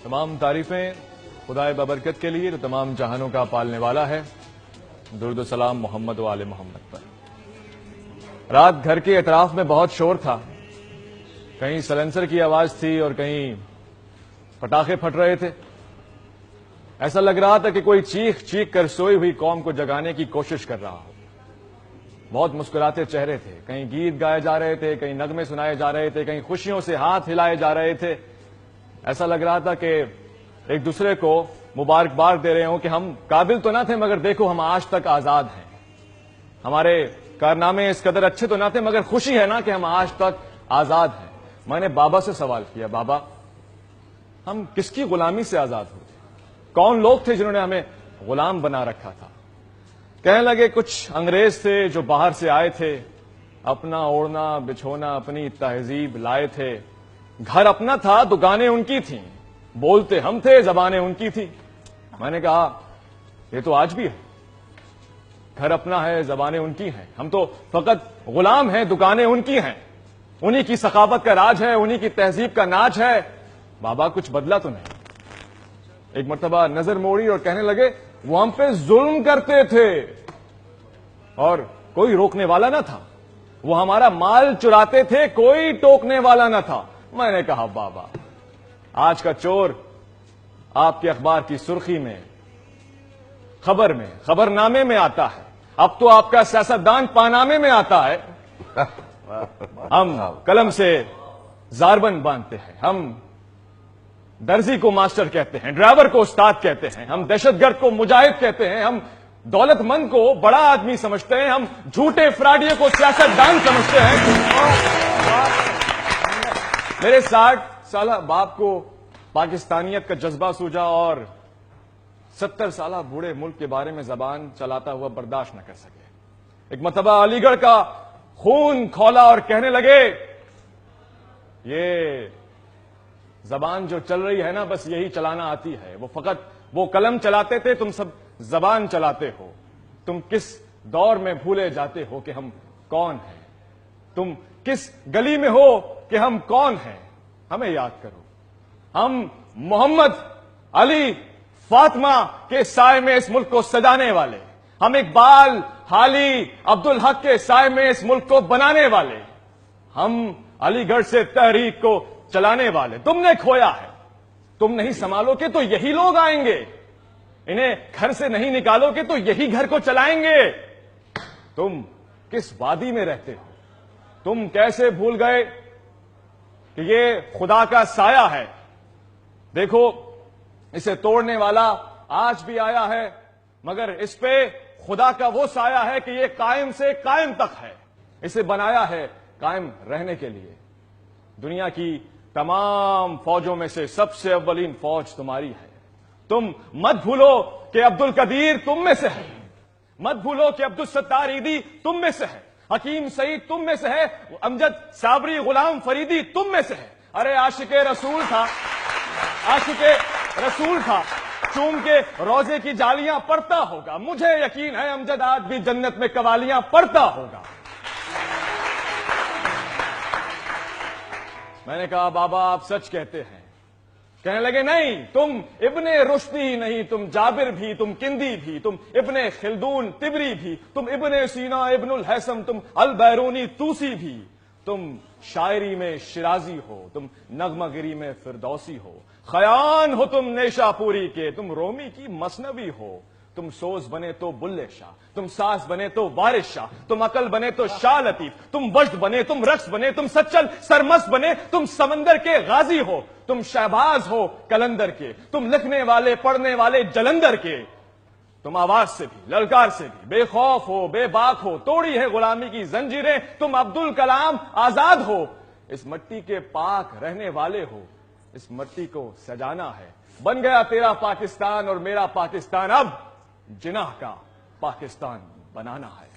तमाम तारीफें खुदाए बबरकत के लिए जो तमाम जहानों का पालने वाला है। दुरूद व सलाम मोहम्मद व आले मोहम्मद पर। रात घर के एतराफ में बहुत शोर था, कहीं सलेंसर की आवाज थी और कहीं पटाखे फट रहे थे। ऐसा लग रहा था कि कोई चीख चीख कर सोई हुई कौम को जगाने की कोशिश कर रहा हो। बहुत मुस्कुराते चेहरे थे, कहीं गीत गाए जा रहे थे, कहीं नगमे सुनाए जा रहे थे, कहीं खुशियों से हाथ हिलाए जा रहे थे। ऐसा लग रहा था कि एक दूसरे को मुबारकबाद दे रहे हो कि हम काबिल तो ना थे मगर देखो हम आज तक आजाद हैं। हमारे कारनामे इस कदर अच्छे तो ना थे मगर खुशी है ना कि हम आज तक आजाद हैं। मैंने बाबा से सवाल किया, बाबा हम किसकी गुलामी से आजाद हुए? कौन लोग थे जिन्होंने हमें गुलाम बना रखा था? कहने लगे कुछ अंग्रेज थे जो बाहर से आए थे, अपना ओढ़ना बिछोना अपनी तहजीब लाए थे। घर अपना था, दुकानें उनकी थीं, बोलते हम थे, जबानें उनकी थी। मैंने कहा ये तो आज भी है, घर अपना है, जबानें उनकी हैं, हम तो फकत गुलाम हैं, दुकानें उनकी हैं। उन्हीं की सखावत का राज है, उन्हीं की तहजीब का नाज है। बाबा कुछ बदला तो नहीं। एक मर्तबा नजर मोड़ी और कहने लगे वो हम पे जुल्म करते थे और कोई रोकने वाला न था, वो हमारा माल चुराते थे, कोई टोकने वाला न था। मैंने कहा बाबा आज का चोर आपके अखबार की सुर्खी में, खबर में, खबरनामे में आता है, अब तो आपका सियासतदान पानामे में आता है। हम कलम से जारबन बांधते हैं, हम दर्जी को मास्टर कहते हैं, ड्राइवर को उस्ताद कहते हैं, हम दहशतगर्द को मुजाहिद कहते हैं, हम दौलतमंद को बड़ा आदमी समझते हैं, हम झूठे फ्राडिये को सियासतदान समझते हैं। मेरे 60 साल बाप को पाकिस्तानियत का जज्बा सूझा और 70 साल बूढ़े मुल्क के बारे में जबान चलाता हुआ बर्दाश्त न कर सके। एक मरतबा अलीगढ़ का खून खौला और कहने लगे ये जबान जो चल रही है ना बस यही चलाना आती है। वो फकत वो कलम चलाते थे, तुम सब जबान चलाते हो। तुम किस दौर में भूले जाते हो कि हम कौन हैं? तुम किस गली में हो कि हम कौन हैं? हमें याद करो, हम मोहम्मद, अली, फातिमा के साए में इस मुल्क को सजाने वाले, हम इकबाल, हाली, अब्दुल हक के साए में इस मुल्क को बनाने वाले, हम अलीगढ़ से तहरीक को चलाने वाले। तुमने खोया है, तुम नहीं संभालोगे तो यही लोग आएंगे, इन्हें घर से नहीं निकालोगे तो यही घर को चलाएंगे। तुम किस वादी में रहते हो? तुम कैसे भूल गए कि ये खुदा का साया है? देखो इसे तोड़ने वाला आज भी आया है मगर इस पे खुदा का वो साया है कि ये कायम से कायम तक है। इसे बनाया है कायम रहने के लिए। दुनिया की तमाम फौजों में से सबसे अव्वलीन फौज तुम्हारी है। तुम मत भूलो कि अब्दुल कदीर तुम में से है, मत भूलो कि अब्दुल सत्तार ईदी तुम में से है, हकीम सईद तुम में से है, अमजद साबरी, गुलाम फरीदी तुम में से है। अरे आशिके रसूल था, आशिके रसूल था, चूम के रोजे की जालियां पढ़ता होगा। मुझे यकीन है अमजद आज भी जन्नत में कवालियां पढ़ता होगा। मैंने कहा बाबा आप सच कहते हैं। कहने लगे नहीं, तुम इब्ने रुश्दी नहीं, तुम जाबिर भी, तुम किंदी भी, तुम इब्ने खिल्दून तिबरी भी, तुम इब्ने सीना इब्नुल हैसम, तुम अल बैरूनी तूसी भी, तुम शायरी में शिराजी हो, तुम नगमगिरी में फिरदौसी हो, खयान हो तुम नेशापुरी के, तुम रोमी की मसनवी हो, तुम सोज बने तो बुल्ले शाह, तुम सास बने तो वारिस शाह, तुम अकल बने तो शाह लतीफ, तुम वज्द बने, तुम रक्स बने, तुम सच्चल सरमस बने, तुम समंदर के गाजी हो, तुम शहबाज हो कलंदर के, तुम लिखने वाले पढ़ने वाले जलंधर के, तुम आवाज से भी ललकार से भी बेखौफ हो, बेबाक हो, तोड़ी है गुलामी की जंजीरें, तुम अब्दुल कलाम आजाद हो, इस मिट्टी के पाक रहने वाले हो, इस मिट्टी को सजाना है। बन गया तेरा पाकिस्तान और मेरा पाकिस्तान, अब जिनाह का पाकिस्तान बनाना है।